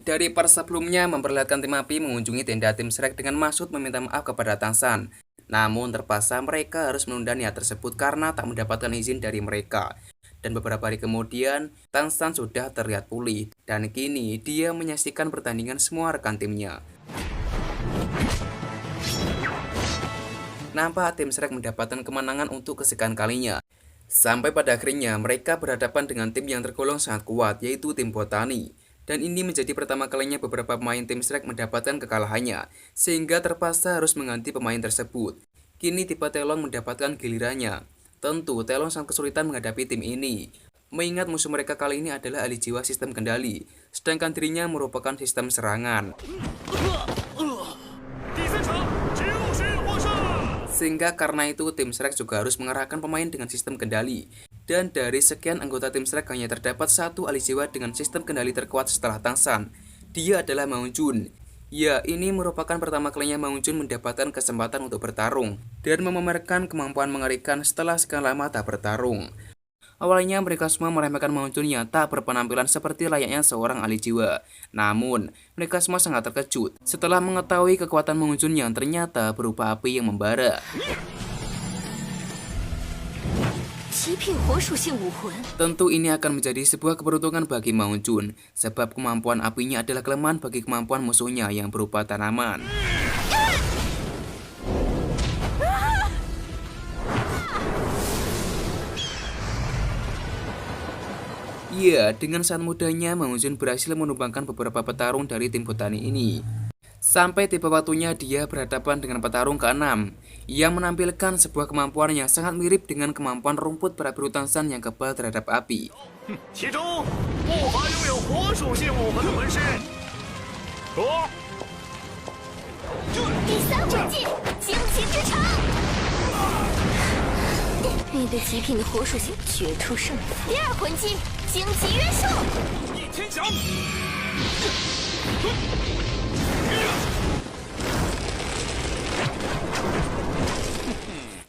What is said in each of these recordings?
Dari part sebelumnya memperlihatkan tim api mengunjungi tenda tim Shrek dengan maksud meminta maaf kepada Tansan. Namun terpaksa mereka harus menunda niat tersebut karena tak mendapatkan izin dari mereka. Dan beberapa hari kemudian, Tansan sudah terlihat pulih. Dan kini dia menyaksikan pertandingan semua rekan timnya. Nampak tim Shrek mendapatkan kemenangan untuk kesekian kalinya. Sampai pada akhirnya mereka berhadapan dengan tim yang tergolong sangat kuat, yaitu tim Botani. Dan ini menjadi pertama kalinya beberapa pemain tim Shrek mendapatkan kekalahannya, sehingga terpaksa harus mengganti pemain tersebut. Kini tipe Telong mendapatkan gilirannya. Tentu Telong sangat kesulitan menghadapi tim ini, mengingat musuh mereka kali ini adalah ahli jiwa sistem kendali, sedangkan dirinya merupakan sistem serangan. Sehingga karena itu tim Shrek juga harus mengerahkan pemain dengan sistem kendali. Dan dari sekian anggota tim Shrek hanya terdapat satu ahli jiwa dengan sistem kendali terkuat setelah Tansan. Dia adalah Maung-jun. Ya, ini merupakan pertama kalinya Maung-jun mendapatkan kesempatan untuk bertarung dan memamerkan kemampuan mengerikan setelah sekian lama tak bertarung. Awalnya mereka semua meremehkan Maung-jun yang tak berpenampilan seperti layaknya seorang ahli jiwa. Namun, mereka semua sangat terkejut setelah mengetahui kekuatan Maung-jun yang ternyata berupa api yang membara. Tentu ini akan menjadi sebuah keberuntungan bagi Maung-jun, sebab kemampuan apinya adalah kelemahan bagi kemampuan musuhnya yang berupa tanaman. Ya, dengan sangat mudahnya Maung-jun berhasil menumbangkan beberapa petarung dari tim Botani ini. Sampai tiba waktunya dia berhadapan dengan petarung ke-6 yang menampilkan sebuah kemampuan yang sangat mirip dengan kemampuan rumput prabiru Tansan yang kebal terhadap api.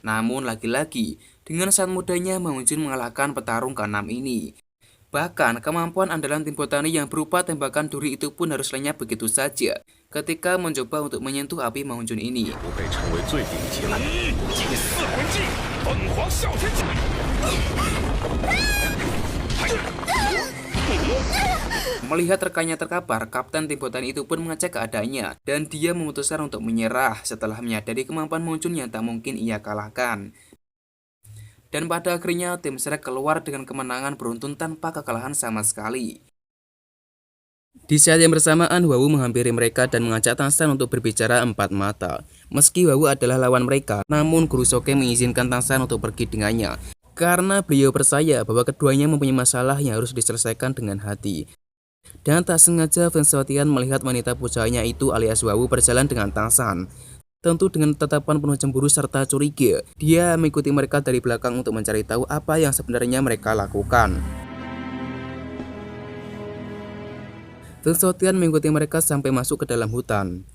Namun lagi-lagi, dengan sangat mudahnya Maung-jun mengalahkan petarung ke-6 ini. Bahkan kemampuan andalan tim Botani yang berupa tembakan duri itu pun harus lenyap begitu saja ketika mencoba untuk menyentuh api Maung-jun ini. Melihat rekannya terkapar, kapten tim Botani itu pun mengecek keadaannya dan dia memutuskan untuk menyerah setelah menyadari kemampuan Maung-jun yang tak mungkin ia kalahkan. Dan pada akhirnya tim Shrek keluar dengan kemenangan beruntun tanpa kekalahan sama sekali. Di saat yang bersamaan, Wawu menghampiri mereka dan mengajak Tansan untuk berbicara empat mata. Meski Wawu adalah lawan mereka, namun Guru Soke mengizinkan Tansan untuk pergi dengannya, karena beliau percaya bahwa keduanya mempunyai masalah yang harus diselesaikan dengan hati. Dan tak sengaja Fensotian melihat wanita pujaannya itu alias Wawu berjalan dengan Tansan. Tentu dengan tatapan penuh cemburu serta curiga, dia mengikuti mereka dari belakang untuk mencari tahu apa yang sebenarnya mereka lakukan. Fensotian mengikuti mereka sampai masuk ke dalam hutan.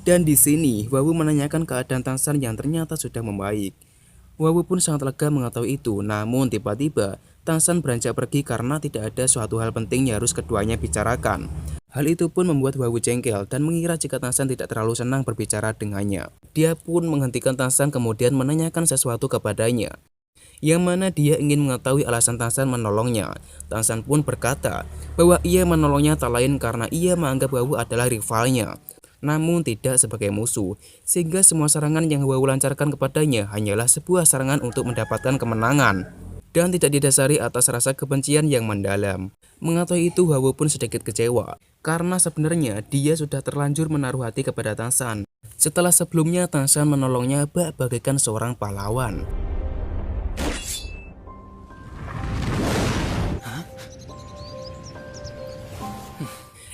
Dan di sini, Wawu menanyakan keadaan Tansan yang ternyata sudah membaik. Wawu pun sangat lega mengetahui itu, namun tiba-tiba Tansan beranjak pergi karena tidak ada suatu hal penting yang harus keduanya bicarakan. Hal itu pun membuat Wawu jengkel dan mengira jika Tansan tidak terlalu senang berbicara dengannya. Dia pun menghentikan Tansan kemudian menanyakan sesuatu kepadanya, yang mana dia ingin mengetahui alasan Tansan menolongnya. Tansan pun berkata bahwa ia menolongnya tak lain karena ia menganggap Wawu adalah rivalnya, namun tidak sebagai musuh, sehingga semua serangan yang Wawu lancarkan kepadanya hanyalah sebuah serangan untuk mendapatkan kemenangan dan tidak didasari atas rasa kebencian yang mendalam. Mengetahui itu, Wawu pun sedikit kecewa karena sebenarnya dia sudah terlanjur menaruh hati kepada Tansan setelah sebelumnya Tansan menolongnya bagaikan seorang pahlawan.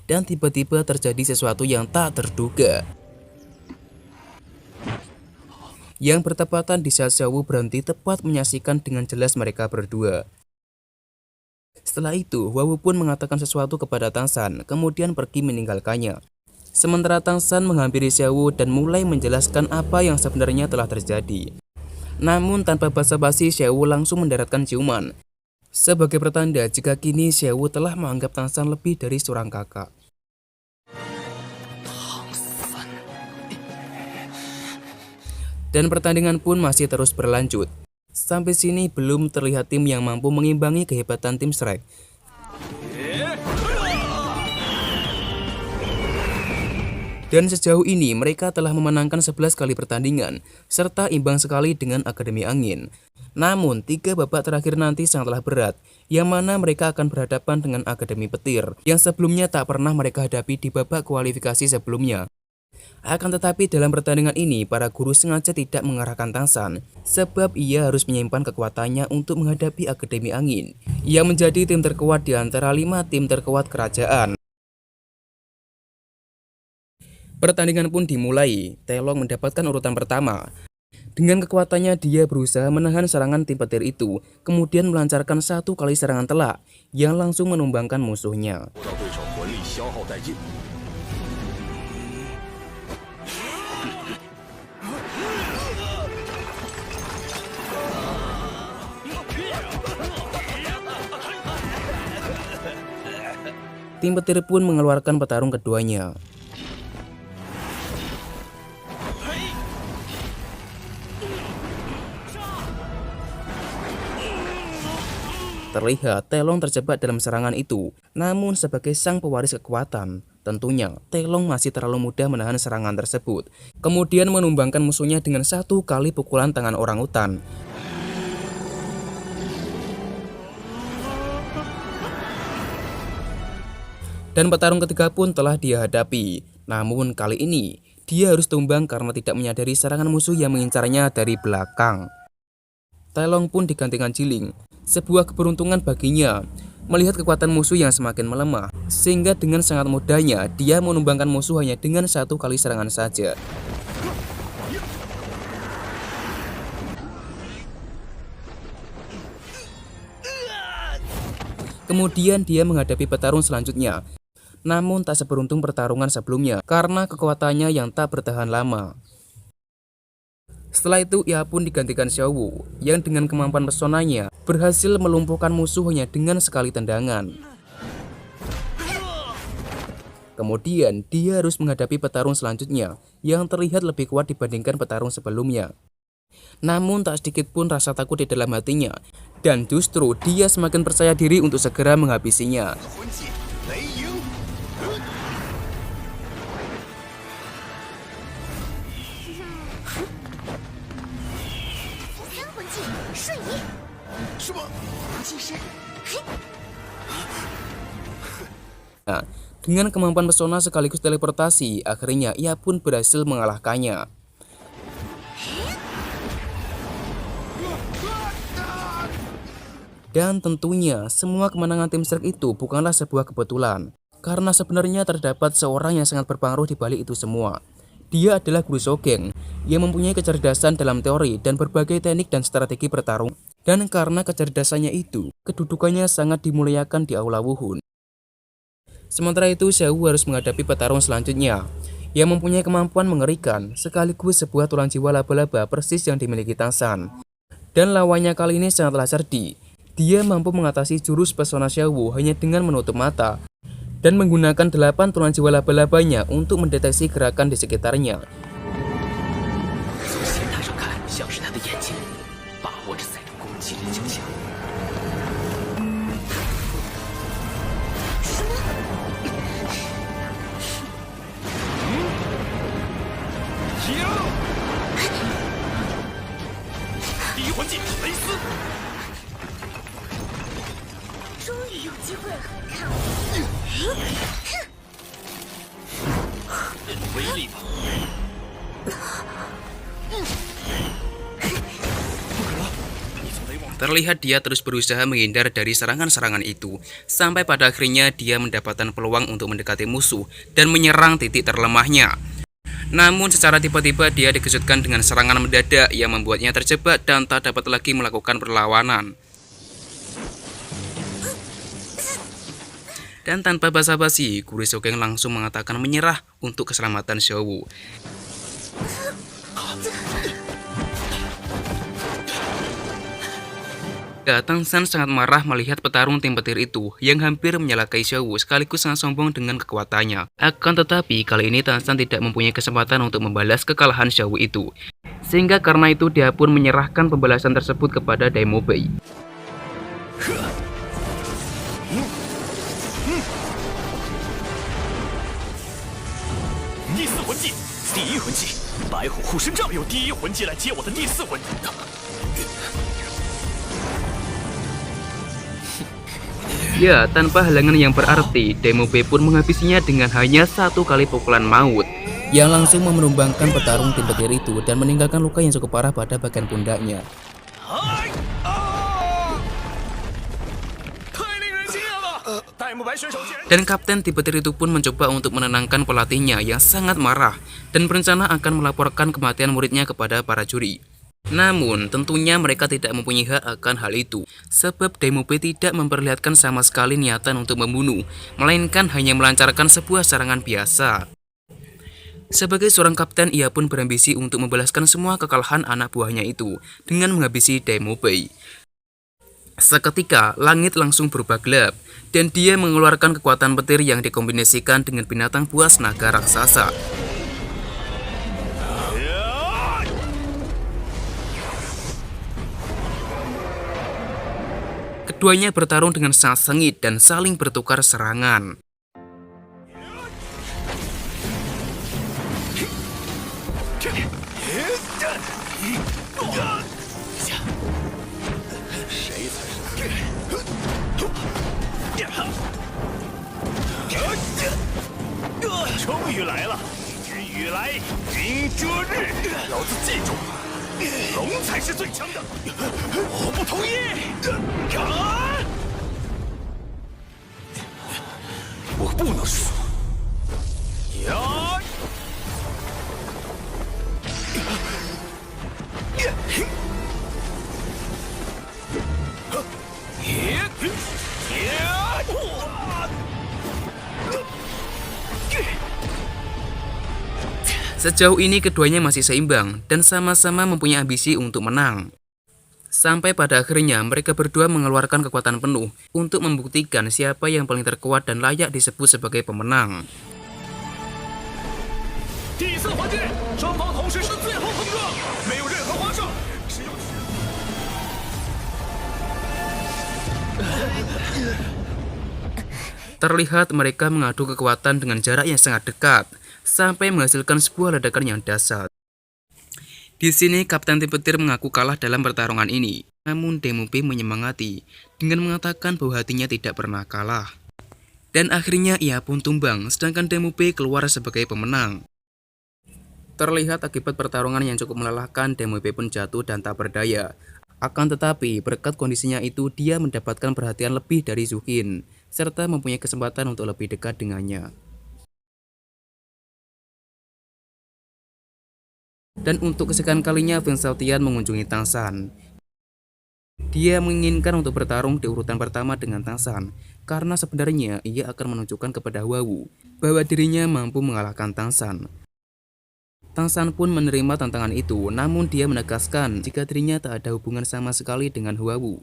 Dan tiba-tiba terjadi sesuatu yang tak terduga, yang bertepatan di saat Wawu berhenti tepat menyaksikan dengan jelas mereka berdua. Setelah itu, Wawu pun mengatakan sesuatu kepada Tansan, kemudian pergi meninggalkannya. Sementara Tansan menghampiri Wawu dan mulai menjelaskan apa yang sebenarnya telah terjadi. Namun tanpa basa-basi, Wawu langsung mendaratkan ciuman sebagai pertanda jika kini Wawu telah menganggap Tansan lebih dari seorang kakak. Dan pertandingan pun masih terus berlanjut. Sampai sini belum terlihat tim yang mampu mengimbangi kehebatan tim Shrek. Dan sejauh ini mereka telah memenangkan 11 kali pertandingan, serta imbang sekali dengan Akademi Angin. Namun, 3 babak terakhir nanti sangatlah berat, yang mana mereka akan berhadapan dengan Akademi Petir, yang sebelumnya tak pernah mereka hadapi di babak kualifikasi sebelumnya. Akan tetapi dalam pertandingan ini, para guru sengaja tidak mengarahkan Tangsan, sebab ia harus menyimpan kekuatannya untuk menghadapi Akademi Angin, yang menjadi tim terkuat di antara 5 tim terkuat kerajaan. Pertandingan pun dimulai, Telong mendapatkan urutan pertama. Dengan kekuatannya dia berusaha menahan serangan tim petir itu, kemudian melancarkan 1 kali serangan telak yang langsung menumbangkan musuhnya. Tim petir pun mengeluarkan petarung keduanya. Terlihat Telong terjebak dalam serangan itu, namun sebagai sang pewaris kekuatan, tentunya Telong masih terlalu mudah menahan serangan tersebut. Kemudian menumbangkan musuhnya dengan 1 kali pukulan tangan orangutan. Dan petarung ketiga pun telah dia hadapi. Namun kali ini, dia harus tumbang karena tidak menyadari serangan musuh yang mengincarnya dari belakang. Telong pun digantikan Jiling. Sebuah keberuntungan baginya melihat kekuatan musuh yang semakin melemah, sehingga dengan sangat mudahnya dia menumbangkan musuh hanya dengan 1 kali serangan saja. Kemudian dia menghadapi petarung selanjutnya, namun tak seberuntung pertarungan sebelumnya karena kekuatannya yang tak bertahan lama. Setelah itu ia pun digantikan Xiao Wu yang dengan kemampuan pesonanya berhasil melumpuhkan musuh hanya dengan sekali tendangan. Kemudian dia harus menghadapi petarung selanjutnya yang terlihat lebih kuat dibandingkan petarung sebelumnya. Namun tak sedikit pun rasa takut di dalam hatinya, dan justru dia semakin percaya diri untuk segera menghabisinya. Nah, dengan kemampuan pesona sekaligus teleportasi, akhirnya ia pun berhasil mengalahkannya. Dan tentunya, semua kemenangan tim Shrek itu bukanlah sebuah kebetulan, karena sebenarnya terdapat seorang yang sangat berpengaruh di balik itu semua. Dia adalah Guru Sogeng, yang mempunyai kecerdasan dalam teori dan berbagai teknik dan strategi bertarung. Dan karena kecerdasannya itu, kedudukannya sangat dimuliakan di Aula Wuhun. Sementara itu, Xiao Wu harus menghadapi petarung selanjutnya, yang mempunyai kemampuan mengerikan, sekaligus sebuah tulang jiwa laba-laba persis yang dimiliki Tangsan. Dan lawannya kali ini sangatlah cerdik. Dia mampu mengatasi jurus pesona Xiao Wu hanya dengan menutup mata, dan menggunakan 8 tulang jiwa laba-labanya untuk mendeteksi gerakan di sekitarnya. Terlihat dia terus berusaha menghindar dari serangan-serangan itu, sampai pada akhirnya dia mendapatkan peluang untuk mendekati musuh dan menyerang titik terlemahnya. Namun secara tiba-tiba dia dikejutkan dengan serangan mendadak yang membuatnya terjebak dan tak dapat lagi melakukan perlawanan. Dan tanpa basa-basi, Guru Sogeng langsung mengatakan menyerah untuk keselamatan Xiao Wu. Tangsan sangat marah melihat petarung tim petir itu yang hampir menyalakai Xiao Wu sekaligus sangat sombong dengan kekuatannya. Akan tetapi kali ini Tangsan tidak mempunyai kesempatan untuk membalas kekalahan Xiao Wu itu. Sehingga karena itu dia pun menyerahkan pembalasan tersebut kepada Demo Bei. 第四魂技，第一魂技，白虎护身罩用第一魂技来接我的第四魂。 Ya, tanpa halangan yang berarti, Demo Bei pun menghabisinya dengan hanya satu kali pukulan maut yang langsung menumbangkan petarung tim petir itu dan meninggalkan luka yang cukup parah pada bagian pundaknya. Dan kapten tim petir itu pun mencoba untuk menenangkan pelatihnya yang sangat marah dan berencana akan melaporkan kematian muridnya kepada para juri. Namun, tentunya mereka tidak mempunyai hak akan hal itu, sebab Demo Bei tidak memperlihatkan sama sekali niatan untuk membunuh, melainkan hanya melancarkan sebuah serangan biasa. Sebagai seorang kapten, ia pun berambisi untuk membalaskan semua kekalahan anak buahnya itu dengan menghabisi Demo Bei. Seketika, langit langsung berubah gelap, dan dia mengeluarkan kekuatan petir yang dikombinasikan dengan binatang buas naga raksasa. Keduanya bertarung dengan sangat sengit dan saling bertukar serangan. Sejauh ini keduanya masih seimbang dan sama-sama mempunyai ambisi untuk menang. Sampai pada akhirnya mereka berdua mengeluarkan kekuatan penuh untuk membuktikan siapa yang paling terkuat dan layak disebut sebagai pemenang. Terlihat mereka mengadu kekuatan dengan jarak yang sangat dekat, sampai menghasilkan sebuah ledakan yang dahsyat. Di sini Kapten tim petir mengaku kalah dalam pertarungan ini, namun Demo Bei menyemangati dengan mengatakan bahwa hatinya tidak pernah kalah. Dan akhirnya ia pun tumbang, sedangkan Demo Bei keluar sebagai pemenang. Terlihat akibat pertarungan yang cukup melelahkan, Demo Bei pun jatuh dan tak berdaya. Akan tetapi, berkat kondisinya itu, dia mendapatkan perhatian lebih dari Zhu Qin, serta mempunyai kesempatan untuk lebih dekat dengannya. Dan untuk kesekian kalinya Feng Xiaotian mengunjungi Tang San. Dia menginginkan untuk bertarung di urutan pertama dengan Tang San, karena sebenarnya ia akan menunjukkan kepada Hua Wu bahwa dirinya mampu mengalahkan Tang San. Tang San pun menerima tantangan itu, namun dia menegaskan jika dirinya tak ada hubungan sama sekali dengan Hua Wu.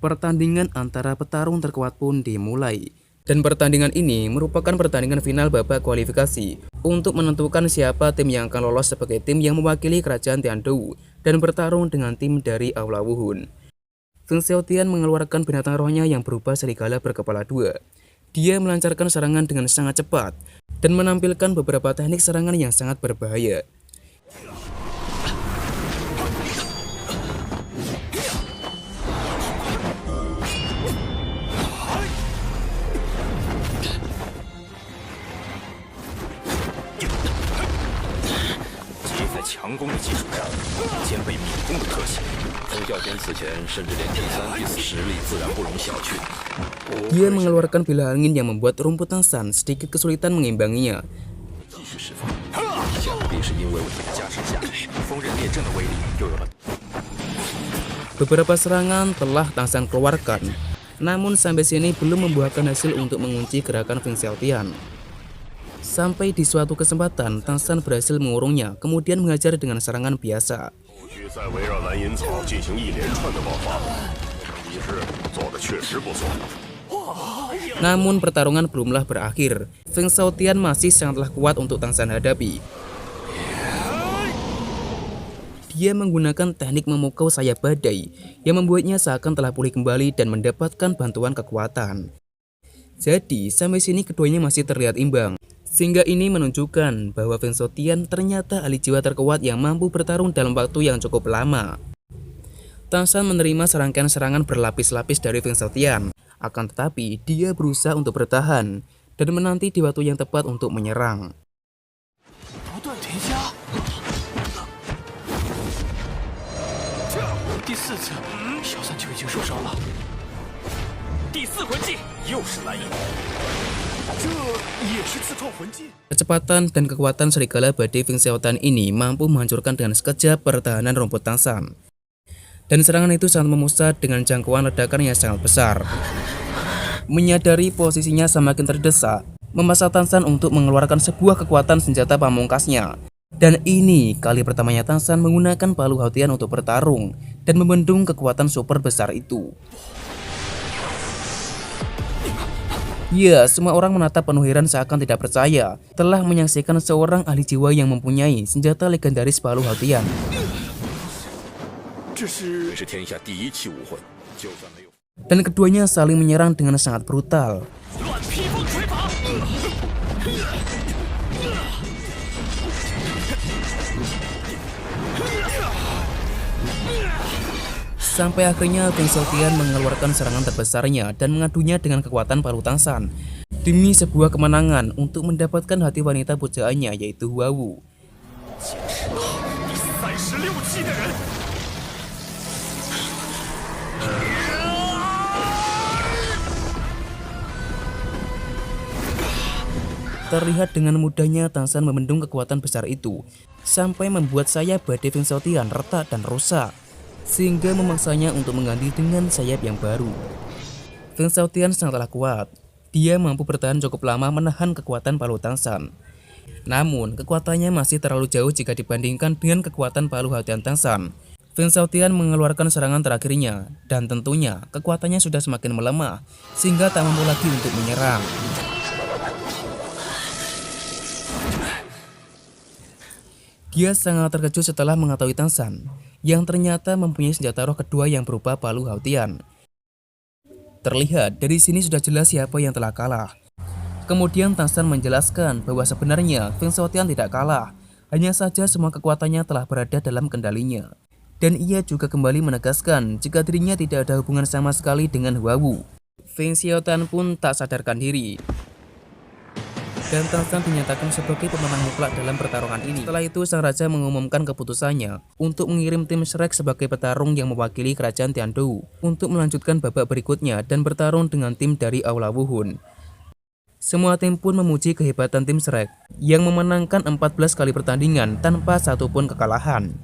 Pertandingan antara petarung terkuat pun dimulai. Dan pertandingan ini merupakan pertandingan final babak kualifikasi untuk menentukan siapa tim yang akan lolos sebagai tim yang mewakili kerajaan Tiandou dan bertarung dengan tim dari Aula Wuhun. Feng Xiaotian mengeluarkan binatang rohnya yang berupa serigala berkepala dua. Dia melancarkan serangan dengan sangat cepat dan menampilkan beberapa teknik serangan yang sangat berbahaya. Dia mengeluarkan bila angin yang membuat rumput Tang San sedikit kesulitan mengimbanginya. Beberapa serangan telah Tang San keluarkan, namun sampai sini belum membuahkan hasil untuk mengunci gerakan Feng Xiaotian. Sampai di suatu kesempatan, Tang San berhasil mengurungnya, kemudian mengajar dengan serangan biasa. Namun pertarungan belumlah berakhir. Feng Xiaotian masih sangatlah kuat untuk Tang San hadapi. Dia menggunakan teknik memukau sayap badai yang membuatnya seakan telah pulih kembali dan mendapatkan bantuan kekuatan. Jadi, sampai sini keduanya masih terlihat imbang. Sehingga ini menunjukkan bahwa Feng Xiaotian ternyata ahli jiwa terkuat yang mampu bertarung dalam waktu yang cukup lama. Tang San menerima serangkaian serangan berlapis-lapis dari Feng Xiaotian. Akan tetapi, dia berusaha untuk bertahan dan menanti di waktu yang tepat untuk menyerang. 不断叠加。第4次，小三就已经受伤了。第4魂技又是蓝影，这也是自创魂技。 Kecepatan dan kekuatan serigala badai Feng Xiaotian ini mampu menghancurkan dengan sekejap pertahanan rumput Tang San. Dan serangan itu sangat memusat dengan jangkauan ledakan yang sangat besar. Menyadari posisinya semakin terdesak, memaksa Tang San untuk mengeluarkan sebuah kekuatan senjata pamungkasnya. Dan ini kali pertamanya Tang San menggunakan palu Haotian untuk bertarung dan membendung kekuatan super besar itu. Ya, semua orang menatap penuh heran seakan tidak percaya telah menyaksikan seorang ahli jiwa yang mempunyai senjata legendaris palu Haotian. 这是天下第一器武魂，就算没有。 Dan keduanya saling menyerang dengan sangat brutal. 乱披风锤法。 Sampai akhirnya Feng Xiaotian mengeluarkan serangan terbesarnya dan mengadunya dengan kekuatan palu Tang San demi sebuah kemenangan untuk mendapatkan hati wanita pujaannya yaitu Hua Wu. 第36期的人。 Terlihat dengan mudahnya Tang San membendung kekuatan besar itu sampai membuat sayap badai Feng Xiaotian retak dan rusak, sehingga memaksanya untuk mengganti dengan sayap yang baru. Feng Xiaotian sangatlah kuat. Dia mampu bertahan cukup lama menahan kekuatan palu Tang San. Namun, kekuatannya masih terlalu jauh jika dibandingkan dengan kekuatan palu Haotian Tang San. Feng Xiaotian mengeluarkan serangan terakhirnya, dan tentunya kekuatannya sudah semakin melemah, sehingga tak mampu lagi untuk menyerang. Dia sangat terkejut setelah mengetahui Tang San yang ternyata mempunyai senjata roh kedua yang berupa palu Haotian. Terlihat dari sini sudah jelas siapa yang telah kalah. Kemudian Tang San menjelaskan bahwa sebenarnya Feng Xiaotian tidak kalah, hanya saja semua kekuatannya telah berada dalam kendalinya. Dan ia juga kembali menegaskan jika dirinya tidak ada hubungan sama sekali dengan Hua Wu. Feng Xiaotian pun tak sadarkan diri. Dan Tang San dinyatakan sebagai pemenang mutlak dalam pertarungan ini. Setelah itu, sang raja mengumumkan keputusannya untuk mengirim tim Shrek sebagai petarung yang mewakili kerajaan Tiandou untuk melanjutkan babak berikutnya dan bertarung dengan tim dari Aula Wuhun. Semua tim pun memuji kehebatan tim Shrek yang memenangkan 14 kali pertandingan tanpa satupun kekalahan.